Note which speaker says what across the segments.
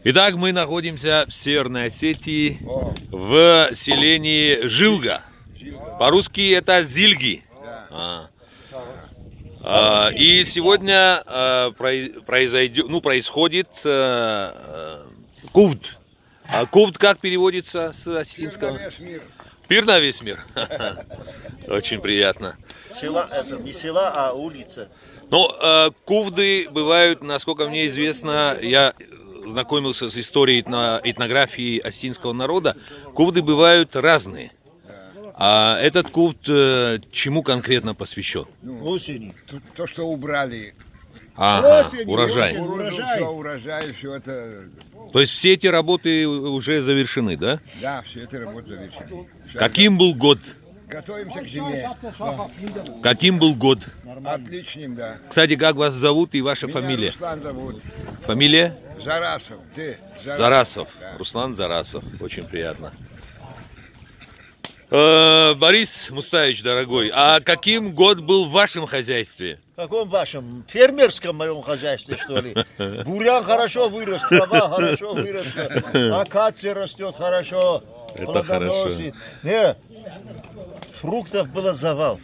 Speaker 1: Итак, мы находимся в Северной Осетии, в селении Жилга. По-русски это Зильги. И сегодня происходит кувд. А кувд как переводится с осетинского?
Speaker 2: Пир на весь мир.
Speaker 1: Пир на весь мир. Очень приятно.
Speaker 3: Села, это не села, а улица.
Speaker 1: Но кувды бывают, насколько мне известно, я знакомился с историей этнографии осетинского народа, кувды бывают разные. А этот кувд чему конкретно посвящен?
Speaker 3: Осени.
Speaker 2: То, что убрали.
Speaker 1: Ага,
Speaker 3: Осень,
Speaker 1: урожай.
Speaker 3: осень. Урожай.
Speaker 2: Урожай, все это.
Speaker 1: То есть все эти работы уже завершены, да?
Speaker 2: Да, все это работа завершена.
Speaker 1: Каким был год?
Speaker 2: Готовимся к зиме.
Speaker 1: Каким был год?
Speaker 2: Отличным, да.
Speaker 1: Кстати, как вас зовут и ваша
Speaker 2: Меня
Speaker 1: фамилия?
Speaker 2: Руслан зовут.
Speaker 1: Фамилия?
Speaker 2: Зарасов. Ты?
Speaker 1: Зарасов.
Speaker 2: Да.
Speaker 1: Руслан Зарасов. Очень приятно. Борис Мустаевич, дорогой, а каким год был в вашем хозяйстве?
Speaker 3: В каком вашем? Фермерском моем хозяйстве, что ли? Бурян хорошо вырос, трава хорошо выросла, акация растет хорошо,
Speaker 1: Это
Speaker 3: плодоносит. Не, фруктов было завал.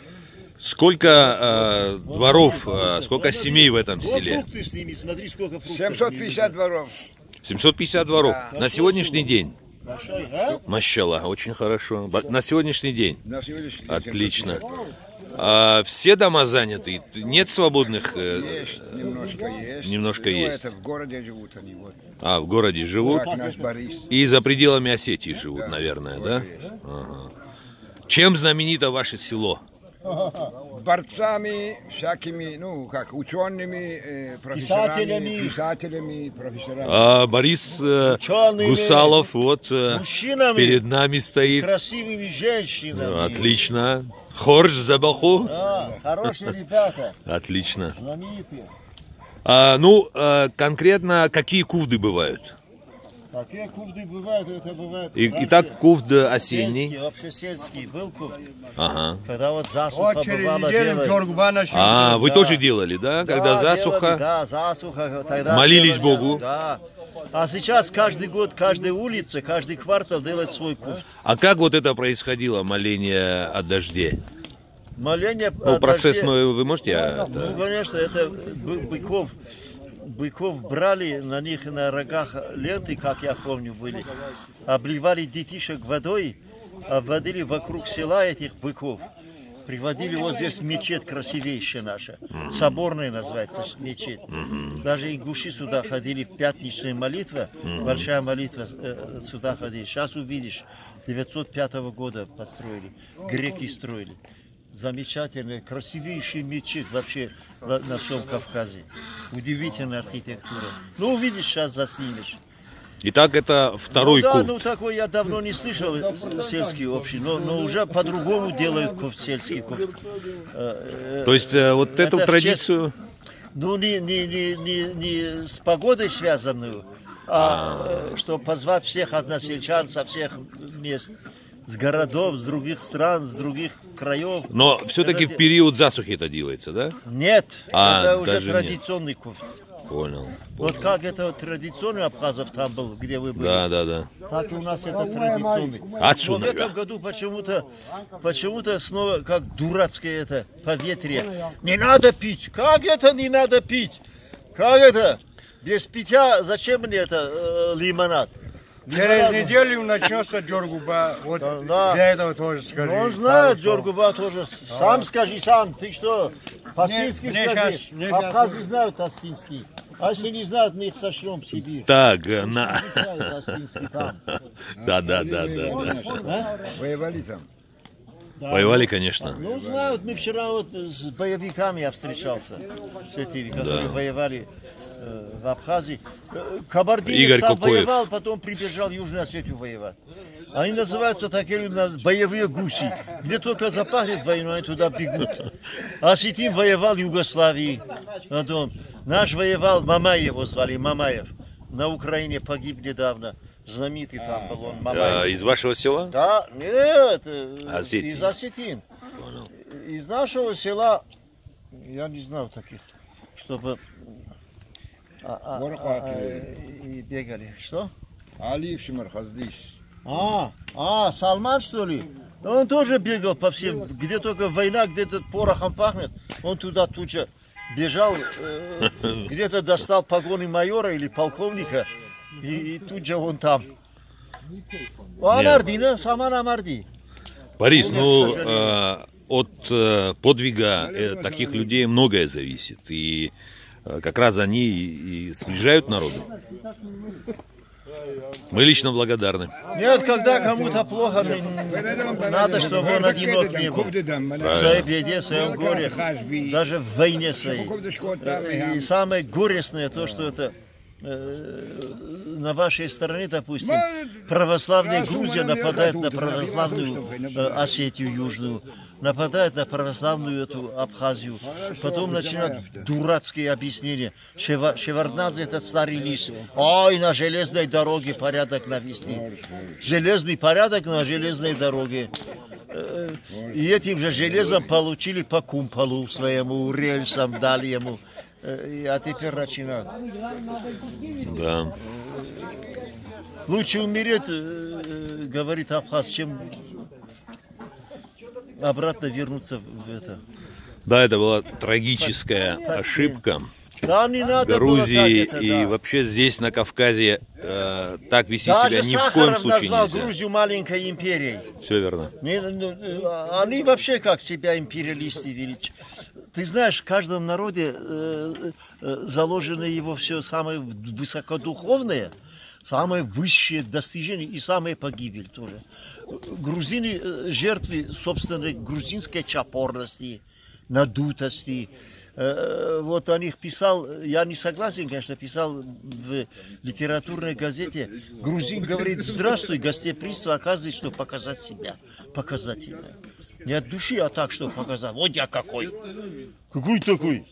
Speaker 1: Сколько дворов, сколько семей в этом
Speaker 3: Вот
Speaker 1: селе?
Speaker 3: фрукты с ними, смотри, сколько фруктов.
Speaker 2: 750 дворов.
Speaker 1: 750 дворов.
Speaker 2: Да.
Speaker 1: На сегодняшний день.
Speaker 3: Большой, а?
Speaker 1: Машалла, очень хорошо. На сегодняшний день.
Speaker 2: На сегодняшний день.
Speaker 1: Отлично. Все дома заняты? Нет свободных?
Speaker 2: Есть, немножко есть.
Speaker 1: Немножко
Speaker 2: Ну,
Speaker 1: есть.
Speaker 2: это в городе живут они. Вот.
Speaker 1: В городе живут?
Speaker 2: Так, наш Борис.
Speaker 1: И за пределами Осетии живут, наверное, да? Ага. Чем знаменито ваше село?
Speaker 2: Борцами, всякими, ну, как учеными, профессорами, писателями, профессорами.
Speaker 1: Борис
Speaker 3: Учеными,
Speaker 1: Гусалов вот
Speaker 3: мужчинами,
Speaker 1: перед нами стоит.
Speaker 3: красивыми женщинами.
Speaker 1: Отлично. Хорж забаху.
Speaker 3: Хорошие ребята,
Speaker 1: Отлично.
Speaker 3: знаменитые.
Speaker 1: Конкретно какие кувды бывают?
Speaker 3: Какие кувды бывают, это бывает.
Speaker 1: Итак, кувд осенний.
Speaker 3: Сельский, вообще сельский был кувд.
Speaker 1: Ага.
Speaker 3: Когда вот засуха бывала, делали.
Speaker 1: Вы тоже делали, да? Когда засуха?
Speaker 3: Делали, да, засуха. Тогда
Speaker 1: Молились
Speaker 3: делали,
Speaker 1: Богу?
Speaker 3: Да. А сейчас каждый год, каждая улица, каждый квартал делает свой кувд.
Speaker 1: А как вот это происходило, моление о дожде?
Speaker 3: Моление
Speaker 1: Процесс
Speaker 3: дожде.
Speaker 1: вы можете?
Speaker 3: Ну, конечно, это быков брали, на них на рогах ленты, как я помню, были, обливали детишек водой, обводили вокруг села этих быков, приводили вот здесь мечеть красивейшая наша, соборная называется мечеть. Даже ингуши сюда ходили в пятничную молитву, большая молитва сюда ходили. Сейчас увидишь, 905 года построили, греки строили. Замечательная, красивейшая мечеть вообще на всем Кавказе. Удивительная архитектура. Ну, увидишь, сейчас заснимешь.
Speaker 1: Итак, это второй
Speaker 3: да,
Speaker 1: кувд.
Speaker 3: ну такой я давно не слышал, сельский общий, но уже по-другому делают кувд, сельский кувд.
Speaker 1: То есть вот эту традицию...
Speaker 3: Ну, не с погодой связанную, чтобы позвать всех односельчан со всех мест. С городов, с других стран, с других краев.
Speaker 1: Но все-таки в период засухи это делается, да?
Speaker 3: Нет, это уже
Speaker 1: даже
Speaker 3: традиционный кувд.
Speaker 1: Понял.
Speaker 3: Вот как это традиционный Абхазов там был, где вы были.
Speaker 1: Да.
Speaker 3: Так и у нас это традиционный.
Speaker 1: Отсюда.
Speaker 3: Но в этом году почему-то снова как дурацкое это поветрие. Не надо пить. Как это не надо пить? Как это? Без питья зачем мне это лимонад?
Speaker 4: Через неделю начнется Джоргуба. Вот для этого тоже скажи.
Speaker 3: Он знает Джоргуба тоже. Сам скажи, сам. Ты что? Пастинский
Speaker 4: Мне
Speaker 3: скажи.
Speaker 4: щас-
Speaker 3: Абхазы знают Астинский. А если не знают, мы их сошлем в Сибирь.
Speaker 1: Так,
Speaker 3: Знают Астинский там.
Speaker 1: Да.
Speaker 2: Воевали там.
Speaker 1: Воевали, конечно.
Speaker 3: Ну, знают, мы вчера вот с боевиками я встречался, с этими, которые воевали в Абхазии. Кабардинец
Speaker 1: Игорь
Speaker 3: там
Speaker 1: Кукуев.
Speaker 3: воевал, потом прибежал в Южную Осетию воевать. Они называются такие люди, боевые гуси. Где только запахнет войну, они туда бегут. Осетин воевал в Югославии. Потом наш воевал, Мамаев его звали, Мамаев. На Украине погиб недавно. Знаменитый там был он, Мамаев.
Speaker 1: Из вашего села?
Speaker 3: Да, нет,
Speaker 1: Осетии.
Speaker 3: из Осетин. Из нашего села, я не знаю таких, чтобы И бегали. Что?
Speaker 2: Али Шимархаздиш.
Speaker 3: Салман, что ли? Он тоже бегал по всем, где только война, где-то порохом пахнет. Он туда тут же бежал, где-то достал погоны майора или полковника, и тут же он там. Амарди, Саман Амарди.
Speaker 1: Борис, ну, от подвига таких людей многое зависит. И как раз они и сближают народы. Мы лично благодарны.
Speaker 3: Нет, когда кому-то плохо, надо, чтобы он одинок не был. В своей беде, в своем горе, даже в войне своей. И самое горестное то, что это на вашей стороне, допустим, православная Грузия нападает на православную Осетию Южную, нападает на православную эту Абхазию, потом начинают дурацкие объяснения. Шеварднадзе — это старый лис. Ой, на железной дороге порядок навести. Железный порядок на железной дороге. И этим же железом получили по кумполу своему, рельсам дали ему. А теперь начинают.
Speaker 1: Да.
Speaker 3: Лучше умереть, говорит Абхаз, чем обратно вернуться в это.
Speaker 1: Да, это была трагическая ошибка.
Speaker 3: Да, не надо
Speaker 1: Грузии
Speaker 3: было так,
Speaker 1: и
Speaker 3: да.
Speaker 1: вообще здесь, на Кавказе, так вести
Speaker 3: Даже
Speaker 1: себя ни в коем
Speaker 3: Сахаров
Speaker 1: случае
Speaker 3: назвал
Speaker 1: нельзя.
Speaker 3: Грузию маленькой империей.
Speaker 1: Все верно.
Speaker 3: Они вообще как себя империалисты вели. Ты знаешь, в каждом народе заложено его все самое высокодуховное, самое высшее достижение и самая погибель тоже. Грузины жертвы собственной грузинской чопорности, надутости. Вот о них писал, я не согласен, конечно, писал в литературной газете. Грузин говорит: здравствуй, гостеприимство оказывает, что показать себя. Показательно. Не от души, а так, что показать. Вот я какой. Какой такой?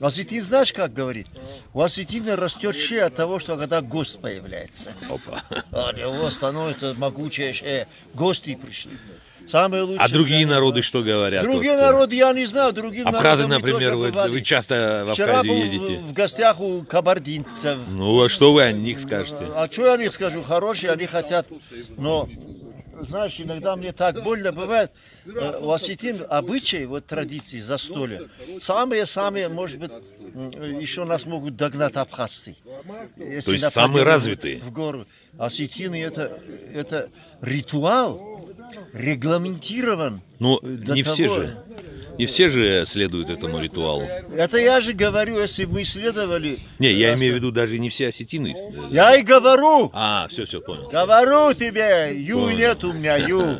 Speaker 3: Осетин знаешь, как говорит? У осетина растет шея от того, что когда гость появляется.
Speaker 1: Опа.
Speaker 3: У него становится могучая шея. Гости пришли. Самые лучшие.
Speaker 1: А другие народы что говорят?
Speaker 3: Другие народы я не знаю. Другим
Speaker 1: Абхазы,
Speaker 3: народам мы
Speaker 1: например,
Speaker 3: тоже
Speaker 1: вы часто в
Speaker 3: Вчера
Speaker 1: Абхазию
Speaker 3: был
Speaker 1: едете.
Speaker 3: в гостях у кабардинцев.
Speaker 1: Ну, а что вы о них скажете?
Speaker 3: А что я о них скажу? Хорошие, они хотят. Но, знаешь, иногда мне так больно бывает. У осетин обычаи, вот традиции, застолья, самые-самые, может быть, еще нас могут догнать абхазцы.
Speaker 1: То есть самые развитые.
Speaker 3: В гору. Осетины это ритуал, регламентирован.
Speaker 1: Ну,
Speaker 3: До
Speaker 1: не все
Speaker 3: того.
Speaker 1: же. Не все же следуют этому ритуалу.
Speaker 3: Это я же говорю, если бы мы исследовали.
Speaker 1: Не, я имею в виду, даже не все осетины.
Speaker 3: Я и говорю.
Speaker 1: А, все, понял.
Speaker 3: Говорю тебе, ю нет у меня, ю.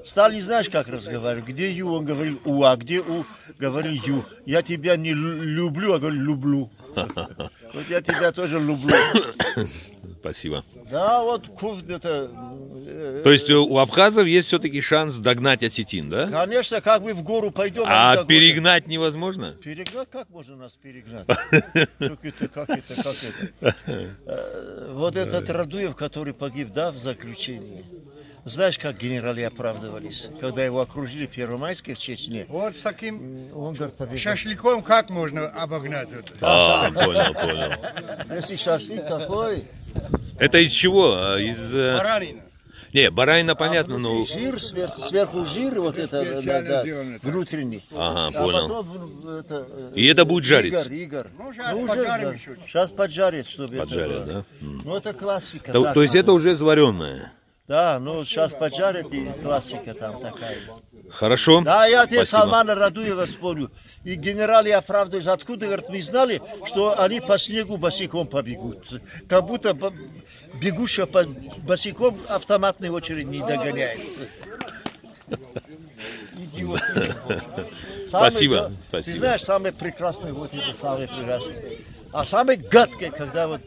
Speaker 3: Сталин, знаешь, как разговаривает? Где ю, он говорил у, а где у, говорил ю. Я тебя не люблю, а говорю люблю. Вот я тебя тоже люблю.
Speaker 1: Спасибо.
Speaker 3: Да, вот куф это...
Speaker 1: То есть у абхазов есть все-таки шанс догнать осетин, да?
Speaker 3: Конечно, как мы в гору пойдем...
Speaker 1: А перегнать невозможно?
Speaker 3: Перегнать? Как можно нас перегнать? Как это? Вот этот Радуев, который погиб, да, в заключении. Знаешь, как генералы оправдывались, когда его окружили Первомайские в Чечне?
Speaker 4: Вот с таким
Speaker 3: Он говорит, побегал.
Speaker 4: шашлыком как можно обогнать это?
Speaker 1: А, понял.
Speaker 3: Если шашлык такой...
Speaker 1: Это из чего? Из...
Speaker 4: Баранина.
Speaker 1: Не, баранина понятно, но...
Speaker 3: Жир, сверху жир, вот это, да, внутренний.
Speaker 1: Ага,
Speaker 3: А
Speaker 1: понял.
Speaker 3: потом это...
Speaker 1: И это будет жариться?
Speaker 3: Игорь.
Speaker 4: Ну, сейчас поджарим еще.
Speaker 3: Сейчас поджарит, чтобы
Speaker 1: Поджарят,
Speaker 3: это...
Speaker 1: да?
Speaker 3: Ну, это классика.
Speaker 1: То есть это уже сваренное?
Speaker 3: Да, ну, сейчас поджарит, и классика там такая есть.
Speaker 1: Хорошо.
Speaker 3: Да, я тебе
Speaker 1: Спасибо.
Speaker 3: Салмана Радуева вспомню. И генералы оправдываются. Откуда, говорят, мы знали, что они по снегу босиком побегут. Как будто бегущая босиком автоматной очередь не догоняет. Идиотизм.
Speaker 1: Спасибо.
Speaker 3: Ты
Speaker 1: Спасибо.
Speaker 3: знаешь, самое прекрасное, вот это самое прекрасное. А самое гадкое, когда вот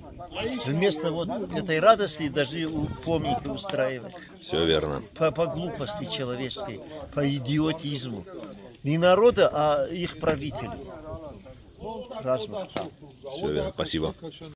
Speaker 3: вместо вот этой радости должны помники устраивать.
Speaker 1: Все верно.
Speaker 3: По глупости человеческой, по идиотизму. Не народа, а их правителей. Разных там.
Speaker 1: Все верно. Спасибо.